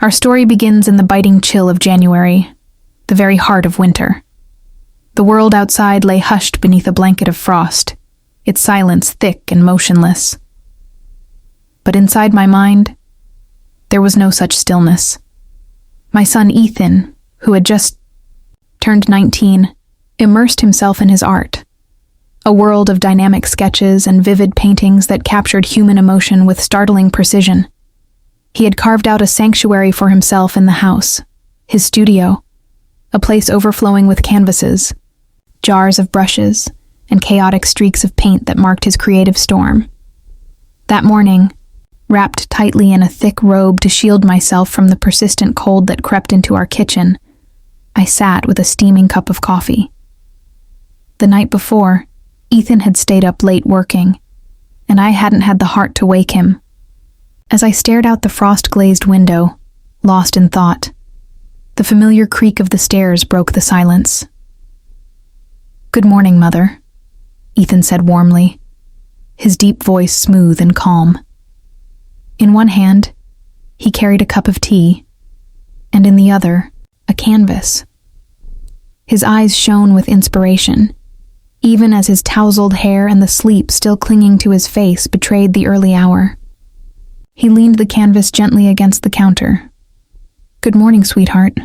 Our story begins in the biting chill of January, the very heart of winter. The world outside lay hushed beneath a blanket of frost, its silence thick and motionless. But inside my mind, there was no such stillness. My son Ethan, who had just turned 19, immersed himself in his art, a world of dynamic sketches and vivid paintings that captured human emotion with startling precision. He had carved out a sanctuary for himself in the house, his studio, a place overflowing with canvases, jars of brushes, and chaotic streaks of paint that marked his creative storm. That morning, wrapped tightly in a thick robe to shield myself from the persistent cold that crept into our kitchen, I sat with a steaming cup of coffee. The night before, Ethan had stayed up late working, and I hadn't had the heart to wake him. As I stared out the frost-glazed window, lost in thought, the familiar creak of the stairs broke the silence. "Good morning, Mother," Ethan said warmly, his deep voice smooth and calm. In one hand, he carried a cup of tea, and in the other, a canvas. His eyes shone with inspiration, even as his tousled hair and the sleep still clinging to his face betrayed the early hour. He leaned the canvas gently against the counter. "Good morning, sweetheart,"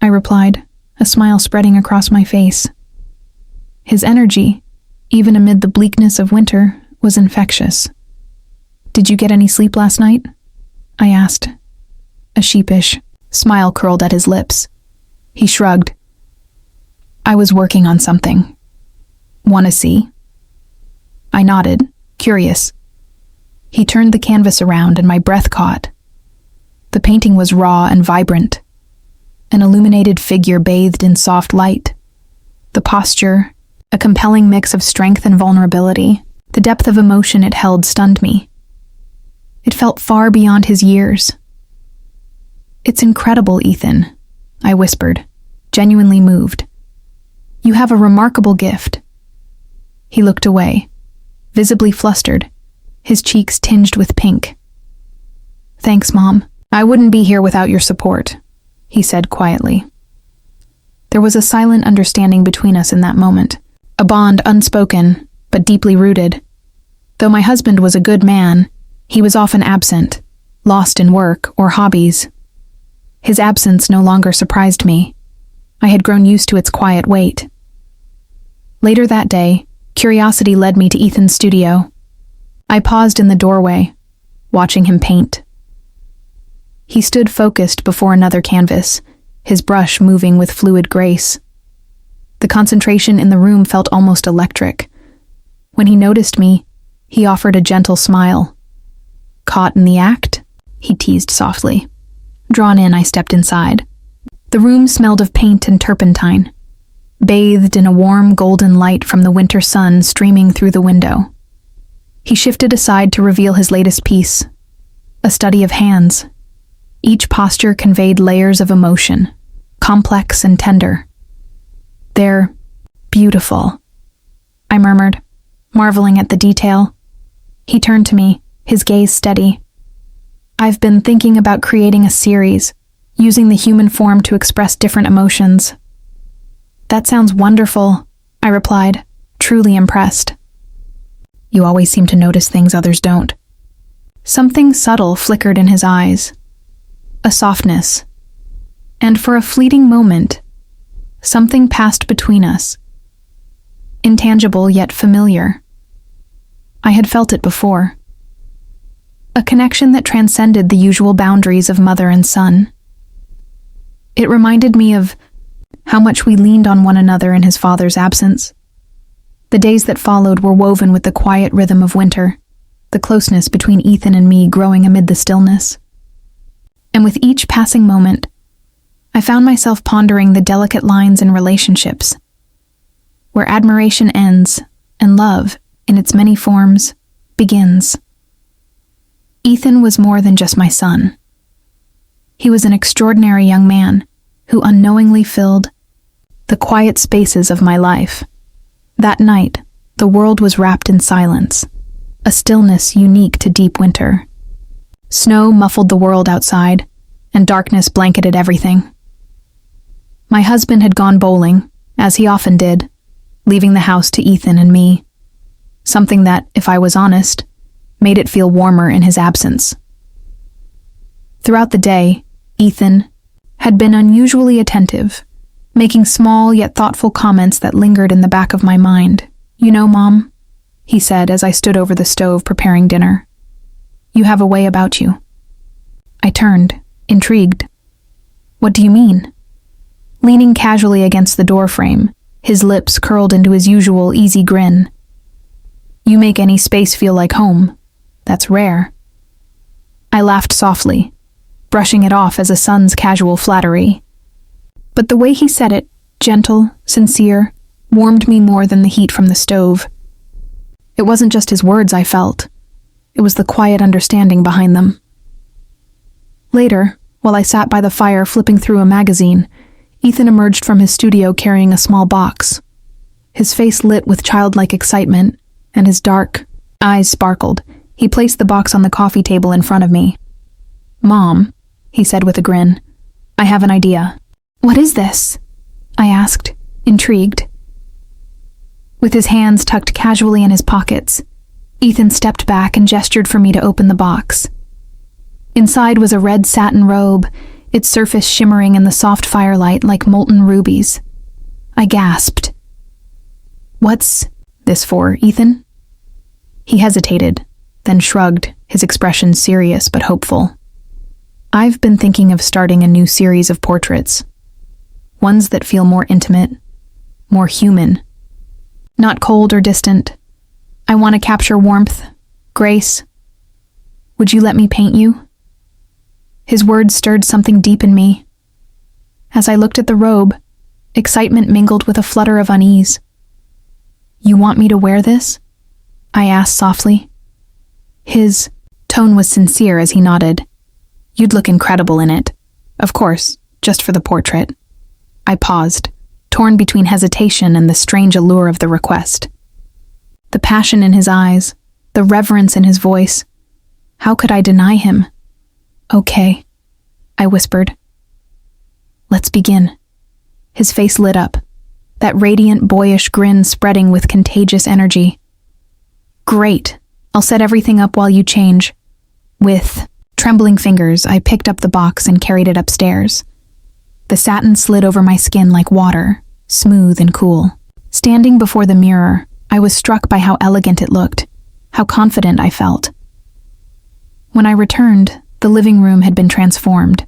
I replied, a smile spreading across my face. His energy, even amid the bleakness of winter, was infectious. "Did you get any sleep last night?" I asked. A sheepish smile curled at his lips. He shrugged. "I was working on something. Want to see?" I nodded, curious. He turned the canvas around and my breath caught. The painting was raw and vibrant, an illuminated figure bathed in soft light. The posture, a compelling mix of strength and vulnerability, the depth of emotion it held stunned me. It felt far beyond his years. "It's incredible, Ethan," I whispered, genuinely moved. "You have a remarkable gift." He looked away, visibly flustered, his cheeks tinged with pink. "Thanks, Mom. I wouldn't be here without your support," he said quietly. There was a silent understanding between us in that moment, a bond unspoken, but deeply rooted. Though my husband was a good man, he was often absent, lost in work or hobbies. His absence no longer surprised me. I had grown used to its quiet weight. Later that day, curiosity led me to Ethan's studio. I paused in the doorway, watching him paint. He stood focused before another canvas, his brush moving with fluid grace. The concentration in the room felt almost electric. When he noticed me, he offered a gentle smile. "Caught in the act?" he teased softly. Drawn in, I stepped inside. The room smelled of paint and turpentine, bathed in a warm golden light from the winter sun streaming through the window. He shifted aside to reveal his latest piece, a study of hands. Each posture conveyed layers of emotion, complex and tender. "They're beautiful," I murmured, marveling at the detail. He turned to me, his gaze steady. "I've been thinking about creating a series, using the human form to express different emotions." "That sounds wonderful," I replied, truly impressed. "You always seem to notice things others don't." Something subtle flickered in his eyes, a softness, and for a fleeting moment, something passed between us, intangible yet familiar. I had felt it before. A connection that transcended the usual boundaries of mother and son. It reminded me of how much we leaned on one another in his father's absence. The days that followed were woven with the quiet rhythm of winter, the closeness between Ethan and me growing amid the stillness. And with each passing moment, I found myself pondering the delicate lines in relationships, where admiration ends and love, in its many forms, begins. Ethan was more than just my son. He was an extraordinary young man who unknowingly filled the quiet spaces of my life. That night, the world was wrapped in silence, a stillness unique to deep winter. Snow muffled the world outside, and darkness blanketed everything. My husband had gone bowling, as he often did, leaving the house to Ethan and me, something that, if I was honest, made it feel warmer in his absence. Throughout the day, Ethan had been unusually attentive, making small yet thoughtful comments that lingered in the back of my mind. "You know, Mom," he said as I stood over the stove preparing dinner, "you have a way about you." I turned, intrigued. "What do you mean?" Leaning casually against the doorframe, his lips curled into his usual easy grin. "You make any space feel like home. That's rare." I laughed softly, brushing it off as a son's casual flattery. But the way he said it, gentle, sincere, warmed me more than the heat from the stove. It wasn't just his words I felt. It was the quiet understanding behind them. Later, while I sat by the fire flipping through a magazine, Ethan emerged from his studio carrying a small box. His face lit with childlike excitement, and his dark eyes sparkled. He placed the box on the coffee table in front of me. "Mom," he said with a grin, "I have an idea." "What is this?" I asked, intrigued. With his hands tucked casually in his pockets, Ethan stepped back and gestured for me to open the box. Inside was a red satin robe, its surface shimmering in the soft firelight like molten rubies. I gasped. "What's this for, Ethan?" He hesitated, then shrugged, his expression serious but hopeful. "I've been thinking of starting a new series of portraits. Ones that feel more intimate, more human. Not cold or distant. I want to capture warmth, grace. Would you let me paint you?" His words stirred something deep in me. As I looked at the robe, excitement mingled with a flutter of unease. "You want me to wear this?" I asked softly. His tone was sincere as he nodded. "You'd look incredible in it. Of course, just for the portrait." I paused, torn between hesitation and the strange allure of the request. The passion in his eyes, the reverence in his voice. How could I deny him? "Okay," I whispered. "Let's begin." His face lit up, that radiant, boyish grin spreading with contagious energy. "Great. I'll set everything up while you change." With trembling fingers, I picked up the box and carried it upstairs. The satin slid over my skin like water, smooth and cool. Standing before the mirror, I was struck by how elegant it looked, how confident I felt. When I returned, the living room had been transformed.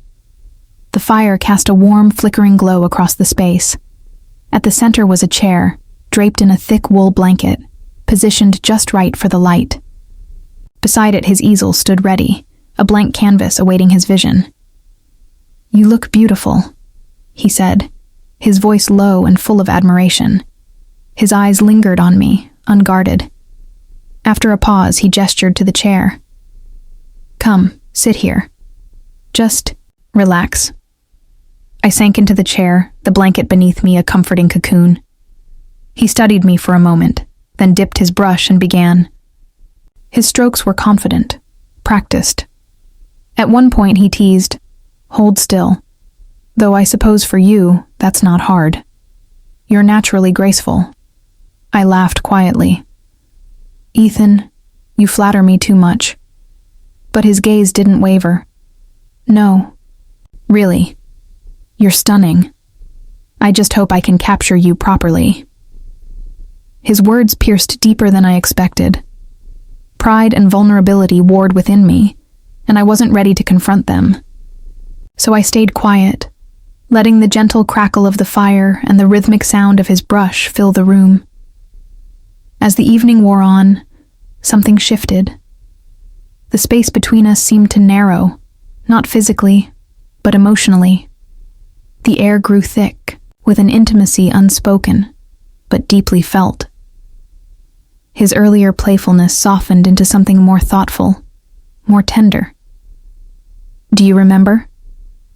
The fire cast a warm, flickering glow across the space. At the center was a chair, draped in a thick wool blanket, positioned just right for the light. Beside it, his easel stood ready, a blank canvas awaiting his vision. "You look beautiful," he said, his voice low and full of admiration. His eyes lingered on me, unguarded. After a pause, he gestured to the chair. "Come, sit here. Just relax." I sank into the chair, the blanket beneath me a comforting cocoon. He studied me for a moment, then dipped his brush and began. His strokes were confident, practiced. At one point he teased, "Hold still. Though I suppose for you, that's not hard. You're naturally graceful." I laughed quietly. "Ethan, you flatter me too much." But his gaze didn't waver. "No, really. You're stunning. I just hope I can capture you properly." His words pierced deeper than I expected. Pride and vulnerability warred within me, and I wasn't ready to confront them. So I stayed quiet, letting the gentle crackle of the fire and the rhythmic sound of his brush fill the room. As the evening wore on, something shifted. The space between us seemed to narrow, not physically, but emotionally. The air grew thick, with an intimacy unspoken, but deeply felt. His earlier playfulness softened into something more thoughtful, more tender. "Do you remember?"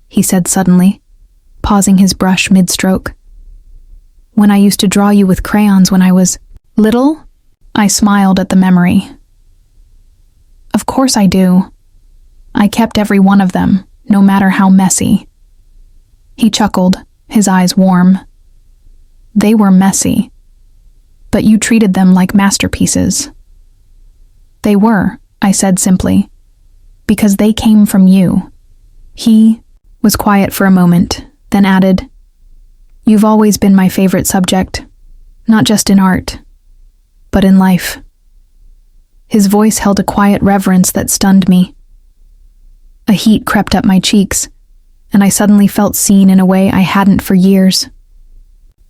he said suddenly, pausing his brush mid-stroke. "When I used to draw you with crayons when I was little?" I smiled at the memory. "Of course I do. I kept every one of them, no matter how messy. He chuckled, his eyes warm. They were messy, but you treated them like masterpieces. They were, I said simply, because they came from you. He was quiet for a moment, then added, "You've always been my favorite subject, not just in art, but in life." His voice held a quiet reverence that stunned me. A heat crept up my cheeks, and I suddenly felt seen in a way I hadn't for years.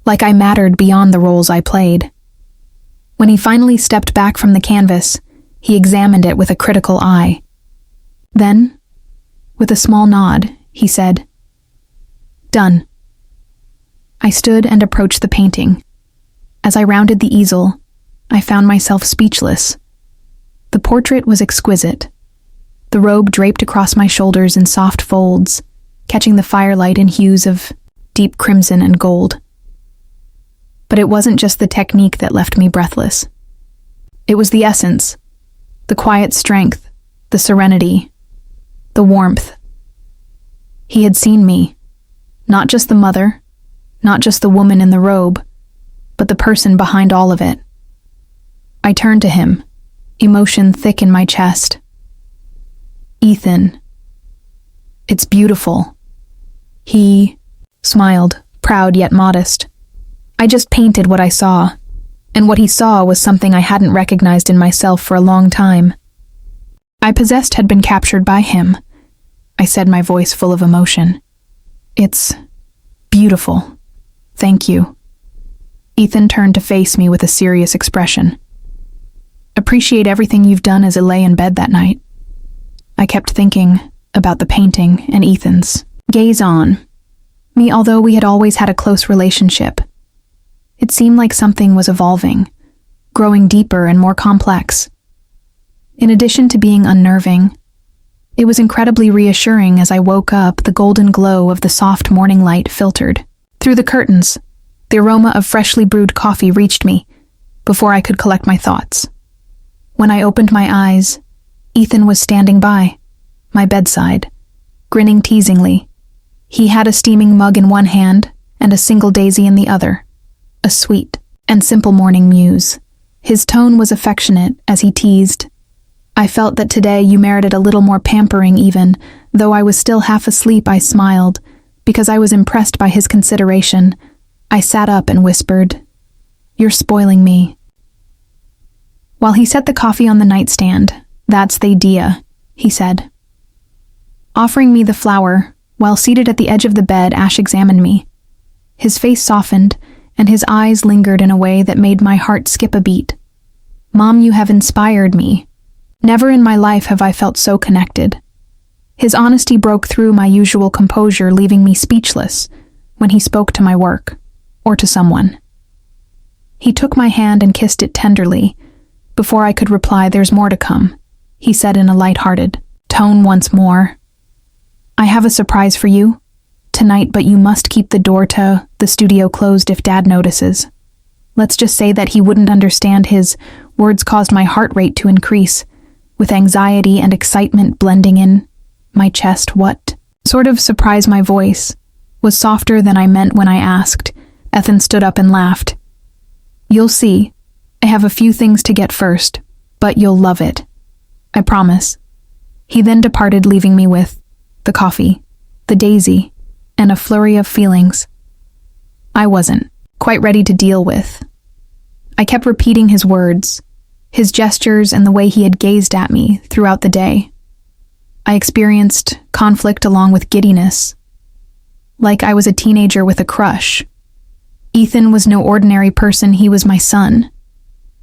Like I mattered beyond the roles I played. When he finally stepped back from the canvas, he examined it with a critical eye. Then, with a small nod, he said, "Done." I stood and approached the painting. As I rounded the easel, I found myself speechless. The portrait was exquisite. The robe draped across my shoulders in soft folds, catching the firelight in hues of deep crimson and gold. But it wasn't just the technique that left me breathless. It was the essence, the quiet strength, the serenity, the warmth. He had seen me, not just the mother, not just the woman in the robe, but the person behind all of it. I turned to him, emotion thick in my chest. "Ethan, it's beautiful." He smiled, proud yet modest. I just painted what I saw, and what he saw was something I hadn't recognized in myself for a long time. I possessed had been captured by him. I said, my voice full of emotion. "It's beautiful. Thank you." Ethan turned to face me with a serious expression. "Appreciate everything you've done," as I lay in bed that night. I kept thinking about the painting and Ethan's gaze on me, although we had always had a close relationship. It seemed like something was evolving, growing deeper and more complex. In addition to being unnerving, it was incredibly reassuring. As I woke up, the golden glow of the soft morning light filtered through the curtains. The aroma of freshly brewed coffee reached me before I could collect my thoughts. When I opened my eyes, Ethan was standing by my bedside, grinning teasingly. He had a steaming mug in one hand and a single daisy in the other, a sweet and simple morning muse. His tone was affectionate as he teased, "I felt that today you merited a little more pampering." Even though I was still half asleep, I smiled because I was impressed by his consideration. I sat up and whispered, "You're spoiling me." While he set the coffee on the nightstand, "That's the idea," he said. Offering me the flower, while seated at the edge of the bed, Ash examined me. His face softened, and his eyes lingered in a way that made my heart skip a beat. "Mom, you have inspired me. Never in my life have I felt so connected." His honesty broke through my usual composure, leaving me speechless when he spoke to my work, or to someone. He took my hand and kissed it tenderly. Before I could reply, "There's more to come," he said in a light-hearted tone once more. "I have a surprise for you tonight, but you must keep the door to the studio closed if Dad notices." Let's just say that he wouldn't understand. His words caused my heart rate to increase, with anxiety and excitement blending in my chest. What sort of surprise? My voice was softer than I meant when I asked. Ethan stood up and laughed. "You'll see. I have a few things to get first, but you'll love it. I promise." He then departed, leaving me with the coffee, the daisy, and a flurry of feelings I wasn't quite ready to deal with. I kept repeating his words, his gestures, and the way he had gazed at me throughout the day. I experienced conflict along with giddiness, like I was a teenager with a crush. Ethan was no ordinary person. He was my son.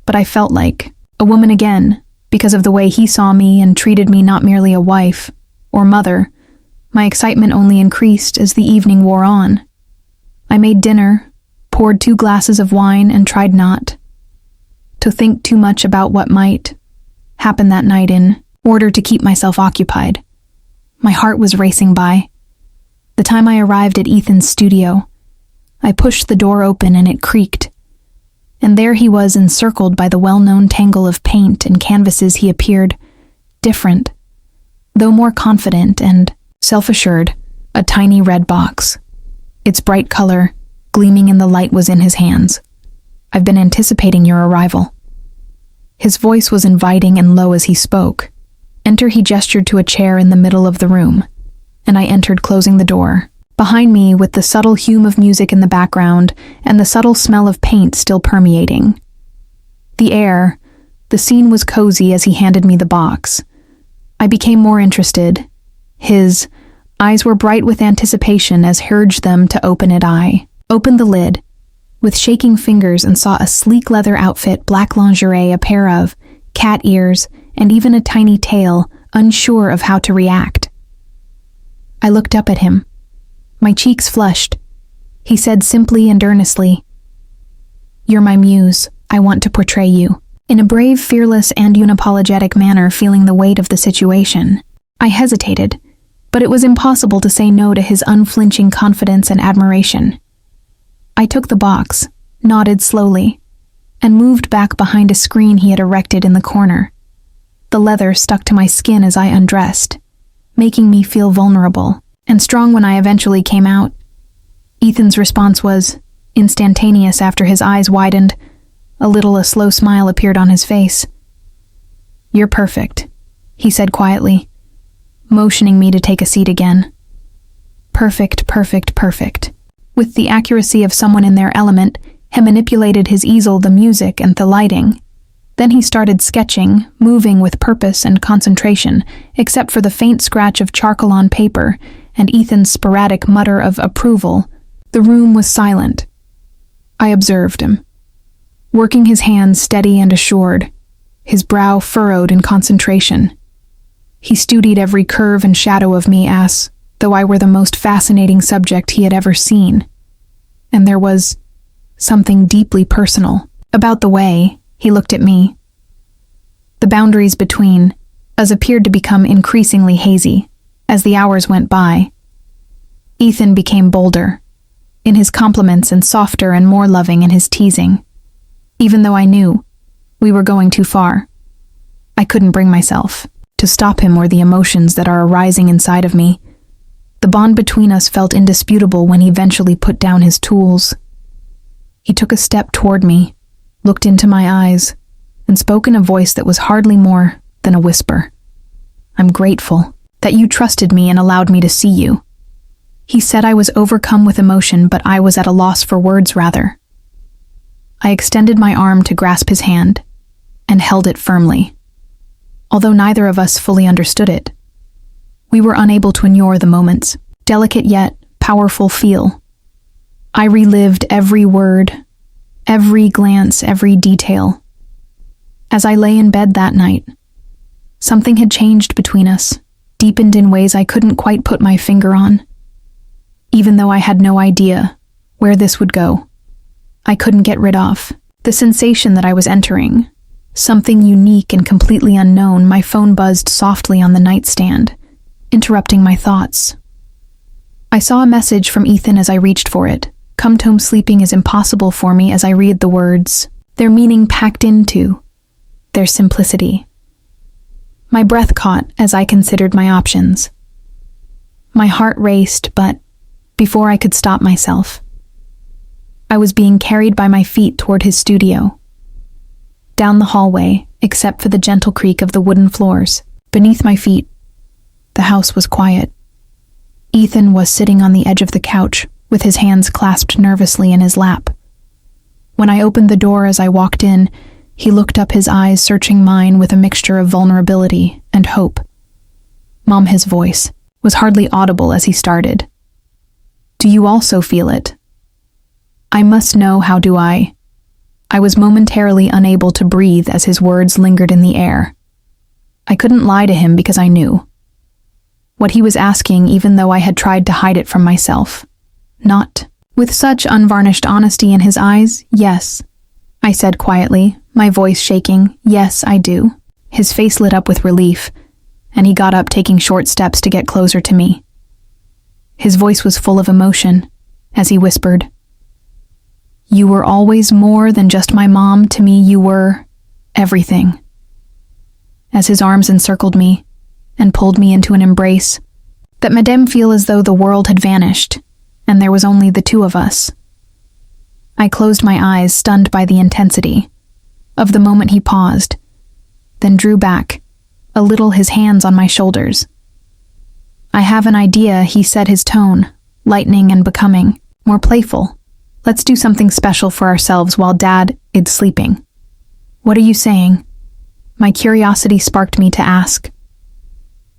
But I felt like a woman again because of the way he saw me and treated me, not merely a wife or mother. My excitement only increased as the evening wore on. I made dinner, poured 2 glasses of wine, and tried not to think too much about what might happen that night in order to keep myself occupied. My heart was racing by. The time I arrived at Ethan's studio, I pushed the door open and it creaked. And there he was, encircled by the well-known tangle of paint and canvases. He appeared different, though more confident and Self-assured, a tiny red box. Its bright color, gleaming in the light, was in his hands. "I've been anticipating your arrival." His voice was inviting and low as he spoke. "Enter," he gestured to a chair in the middle of the room, and I entered, closing the door. Behind me, with the subtle hum of music in the background and the subtle smell of paint still permeating. The scene was cozy as he handed me the box. I became more interested. His eyes were bright with anticipation as he urged them to open it. I opened the lid with shaking fingers and saw a sleek leather outfit, black lingerie, a pair of cat ears, and even a tiny tail, unsure of how to react. I looked up at him. My cheeks flushed. He said simply and earnestly, "You're my muse. I want to portray you." In a brave, fearless, and unapologetic manner, feeling the weight of the situation. I hesitated, but it was impossible to say no to his unflinching confidence and admiration. I took the box, nodded slowly, and moved back behind a screen he had erected in the corner. The leather stuck to my skin as I undressed, making me feel vulnerable and strong when I eventually came out. Ethan's response was instantaneous after his eyes widened. A slow smile appeared on his face. "You're perfect," he said quietly, motioning me to take a seat again. Perfect, perfect, perfect. With the accuracy of someone in their element, he manipulated his easel, the music, and the lighting. Then he started sketching, moving with purpose and concentration, except for the faint scratch of charcoal on paper and Ethan's sporadic mutter of approval. The room was silent. I observed him, working his hands steady and assured, his brow furrowed in concentration. He studied every curve and shadow of me as though I were the most fascinating subject he had ever seen. And there was something deeply personal about the way he looked at me. The boundaries between us appeared to become increasingly hazy as the hours went by. Ethan became bolder in his compliments and softer and more loving in his teasing. Even though I knew we were going too far, I couldn't bring myself to stop him or the emotions that are arising inside of me. The bond between us felt indisputable when he eventually put down his tools. He took a step toward me, looked into my eyes, and spoke in a voice that was hardly more than a whisper. "I'm grateful that you trusted me and allowed me to see you." He said I was overcome with emotion, but I was at a loss for words rather. I extended my arm to grasp his hand and held it firmly. Although neither of us fully understood it, we were unable to ignore the moment's delicate yet powerful feel. I relived every word, every glance, every detail. As I lay in bed that night, something had changed between us, deepened in ways I couldn't quite put my finger on. Even though I had no idea where this would go, I couldn't get rid of the sensation that I was entering. Something unique and completely unknown. My phone buzzed softly on the nightstand, interrupting my thoughts. I saw a message from Ethan as I reached for it. "Come home, sleeping is impossible for me," as I read the words, their meaning packed into their simplicity. My breath caught as I considered my options. My heart raced, but before I could stop myself, I was being carried by my feet toward his studio. Down the hallway, except for the gentle creak of the wooden floors. Beneath my feet, the house was quiet. Ethan was sitting on the edge of the couch, with his hands clasped nervously in his lap. When I opened the door as I walked in, he looked up, his eyes searching mine with a mixture of vulnerability and hope. "Mom," his voice was hardly audible as he started. "Do you also feel it?" "I must know, how do I?" I was momentarily unable to breathe as his words lingered in the air. I couldn't lie to him because I knew what he was asking, even though I had tried to hide it from myself. Not with such unvarnished honesty in his eyes. "Yes," I said quietly, my voice shaking. "Yes, I do." His face lit up with relief, and he got up, taking short steps to get closer to me. His voice was full of emotion as he whispered, "You were always more than just my mom to me. You were everything." As his arms encircled me and pulled me into an embrace, that made him feel as though the world had vanished, and there was only the two of us. I closed my eyes, stunned by the intensity of the moment he paused, then drew back, a little, his hands on my shoulders. "I have an idea," he said, his tone lightening and becoming more playful. "Let's do something special for ourselves while Dad is sleeping." "What are you saying?" My curiosity sparked me to ask.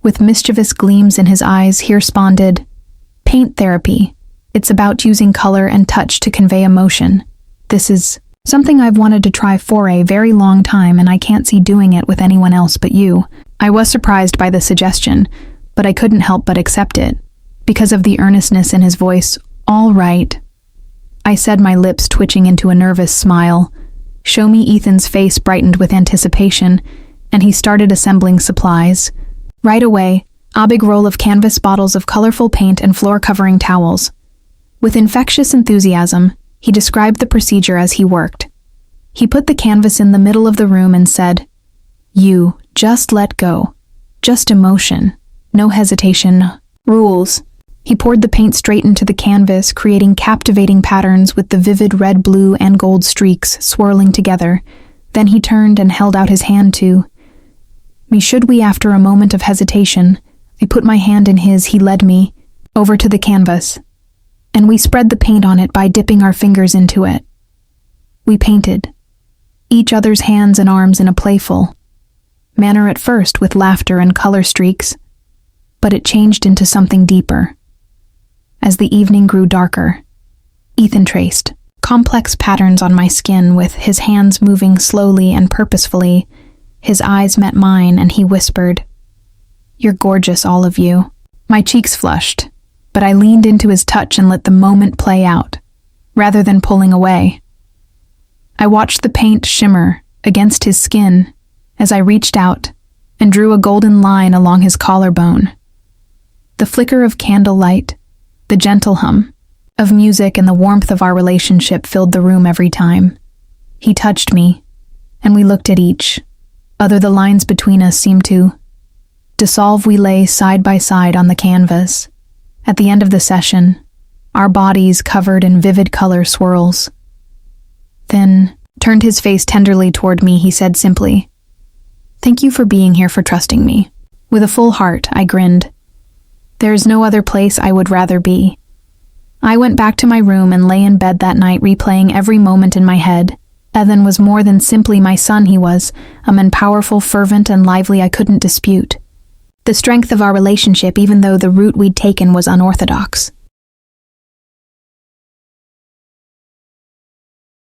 With mischievous gleams in his eyes, he responded, "Paint therapy. It's about using color and touch to convey emotion. This is something I've wanted to try for a very long time, and I can't see doing it with anyone else but you." I was surprised by the suggestion, but I couldn't help but accept it, because of the earnestness in his voice. "All right," I said, my lips twitching into a nervous smile. "Show me." Ethan's face brightened with anticipation, and he started assembling supplies. Right away, a big roll of canvas, bottles of colorful paint, and floor-covering towels. With infectious enthusiasm, he described the procedure as he worked. He put the canvas in the middle of the room and said, "You, just let go. Just emotion. No hesitation. Rules." He poured the paint straight into the canvas, creating captivating patterns with the vivid red, blue, and gold streaks swirling together. Then he turned and held out his hand to me. Should we? After a moment of hesitation, I put my hand in his. He led me over to the canvas, and we spread the paint on it by dipping our fingers into it. We painted each other's hands and arms in a playful manner, at first with laughter and color streaks, but it changed into something deeper. As the evening grew darker, Ethan traced complex patterns on my skin, with his hands moving slowly and purposefully. His eyes met mine, and he whispered, "You're gorgeous, all of you." My cheeks flushed, but I leaned into his touch and let the moment play out, rather than pulling away. I watched the paint shimmer against his skin as I reached out and drew a golden line along his collarbone. The flicker of candlelight, the gentle hum of music, and the warmth of our relationship filled the room every time he touched me, and we looked at each other. The lines between us seemed to dissolve. We lay side by side on the canvas. At the end of the session, our bodies covered in vivid color swirls. Then turned his face tenderly toward me. He said simply, "Thank you for being here, for trusting me." With a full heart, I grinned. There is no other place I would rather be. I went back to my room and lay in bed that night, replaying every moment in my head. Ethan was more than simply my son. He was a man, powerful, fervent, and lively. I couldn't dispute the strength of our relationship, even though the route we'd taken was unorthodox.